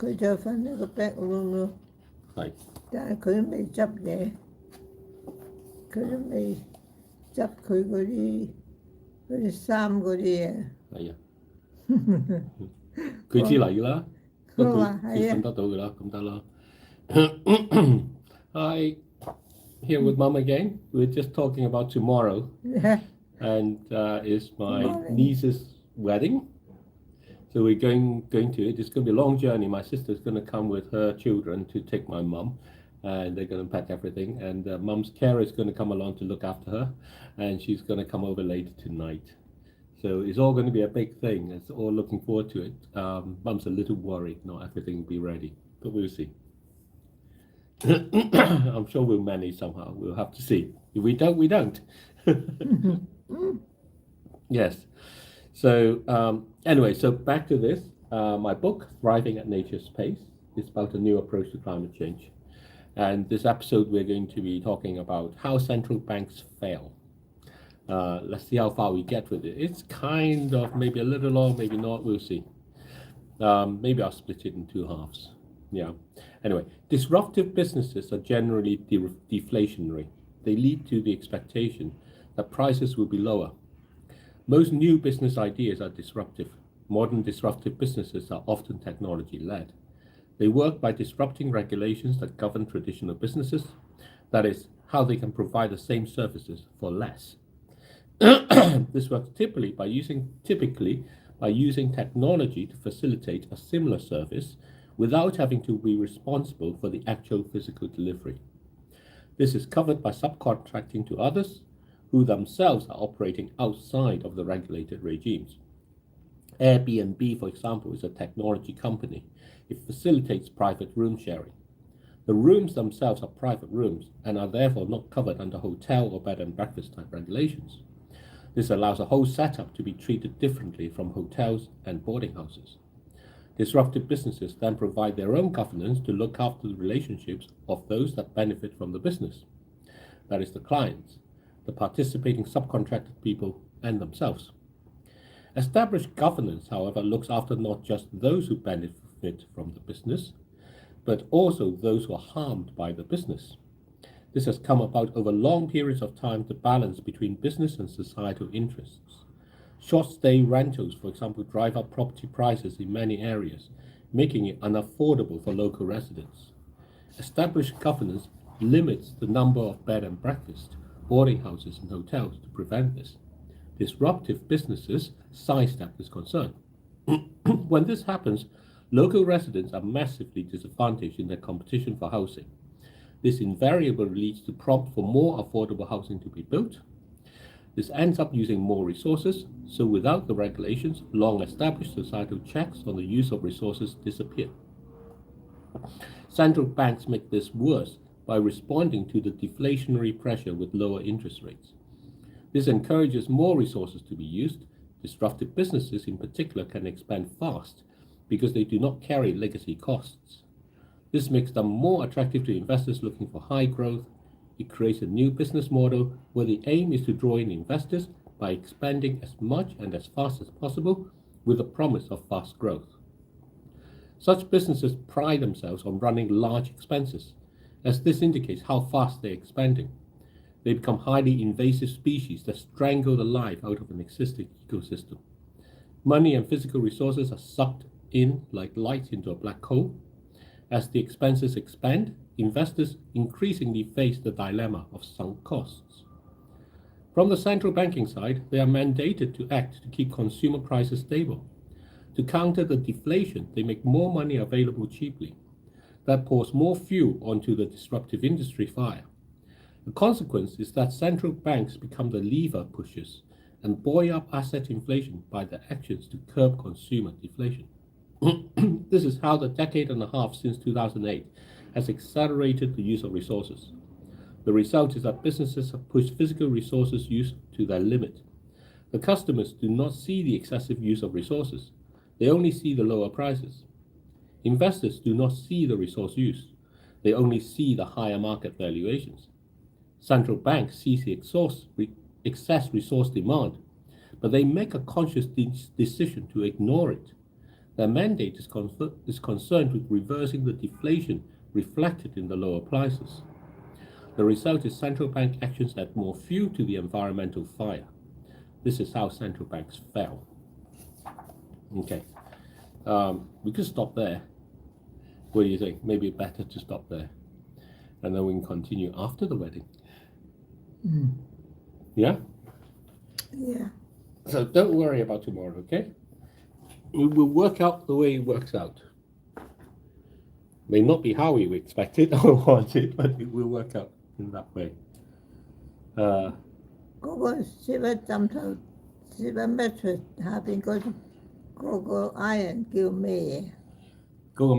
佢就瞓喺個 back room 咯，係但係佢都未執嘢，佢都未執佢嗰啲衫嗰啲嘢。係啊，佢知嚟㗎啦，不過佢話佢瞓係啊，得到㗎啦，咁得啦。Hi, here with Mom again. We're just talking about tomorrow, and it's my morning. niece's wedding. So we're going to it. It's going to be a long journey. My sister's going to come with her children to take my mum, and they're going to pack everything. And mum's carer is going to come along to look after her, and she's going to come over later tonight. So it's all going to be a big thing. It's all looking forward to it. Mum's a little worried not everything will be ready, but we'll see. I'm sure we'll manage somehow. We'll have to see. If we don't, we don't. Yes. So anyway, so back to this. My book, Thriving at Nature's Pace, is about a new approach to climate change. And this episode, we're going to be talking about how central banks fail. Let's see how far we get with it. It's kind of maybe a little long, maybe not. We'll see. Maybe I'll split it in two halves. Yeah. Anyway, disruptive businesses are generally deflationary. They lead to the expectation that prices will be lower. Most new business ideas are disruptive. Modern disruptive businesses are often technology-led. They work by disrupting regulations that govern traditional businesses, that is, how they can provide the same services for less. This works typically by using technology to facilitate a similar service without having to be responsible for the actual physical delivery. This is covered by subcontracting to others who themselves are operating outside of the regulated regimes. Airbnb, for example, is a technology company. It facilitates private room sharing. The rooms themselves are private rooms and are therefore not covered under hotel or bed and breakfast type regulations. This allows a whole setup to be treated differently from hotels and boarding houses. Disruptive businesses then provide their own governance to look after the relationships of those that benefit from the business. That is the clients, the participating subcontracted people, and themselves. Established governance, however, looks after not just those who benefit from the business, but also those who are harmed by the business. This has come about over long periods of time to balance between business and societal interests. Short-stay rentals, for example, drive up property prices in many areas, making it unaffordable for local residents. Established governance limits the number of bed and breakfast, boarding houses, and hotels to prevent this. Disruptive businesses sidestep this concern. When this happens, local residents are massively disadvantaged in their competition for housing. This invariably leads to prompt for more affordable housing to be built. This ends up using more resources, so without the regulations, long-established societal checks on the use of resources disappear. Central banks make this worse by responding to the deflationary pressure with lower interest rates. This encourages more resources to be used. Disruptive businesses in particular can expand fast because they do not carry legacy costs. This makes them more attractive to investors looking for high growth. It creates a new business model where the aim is to draw in investors by expanding as much and as fast as possible with the promise of fast growth. Such businesses pride themselves on running large expenses, as this indicates how fast they're expanding. They become highly invasive species that strangle the life out of an existing ecosystem. Money and physical resources are sucked in like light into a black hole. As the expenses expand, investors increasingly face the dilemma of sunk costs. From the central banking side, they are mandated to act to keep consumer prices stable. To counter the deflation, they make more money available cheaply. That pours more fuel onto the disruptive industry fire. The consequence is that central banks become the lever pushers and buoy up asset inflation by their actions to curb consumer deflation. This is how the decade and a half since 2008 has accelerated the use of resources. The result is that businesses have pushed physical resources use to their limit. The customers do not see the excessive use of resources. They only see the lower prices. Investors do not see the resource use. They only see the higher market valuations. Central banks see the excess resource demand, but they make a conscious decision to ignore it. Their mandate is concerned with reversing the deflation reflected in the lower prices. The result is central bank actions add more fuel to the environmental fire. This is how central banks fail. Okay, we could stop there. What do you think? Maybe better to stop there, and then we can continue after the wedding. Yeah? Yeah. So don't worry about tomorrow, okay? We will work out the way it works out. May not be how we expect it or want it, but it will work out in that way. 嗰個攝喺枕頭，攝喺 mattress 下邊嗰個 iron 叫咩嘢？ Go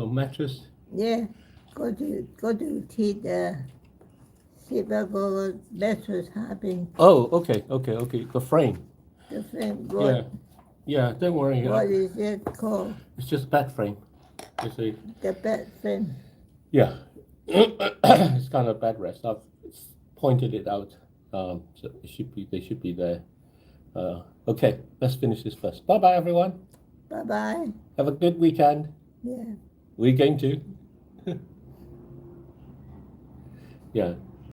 mattress. Yeah，嗰條鐵啊，攝喺嗰個 mattress 下邊 Oh, okay. The frame. the frame。Yeah, don't worry. What is it called? It's just bed frame. You see. The bed frame. Yeah. It's kind of bed rest. I've pointed it out. So they should be there. Okay, let's finish this first. Bye bye everyone. Bye bye. Have a good weekend. Yeah. We're going to. Yeah.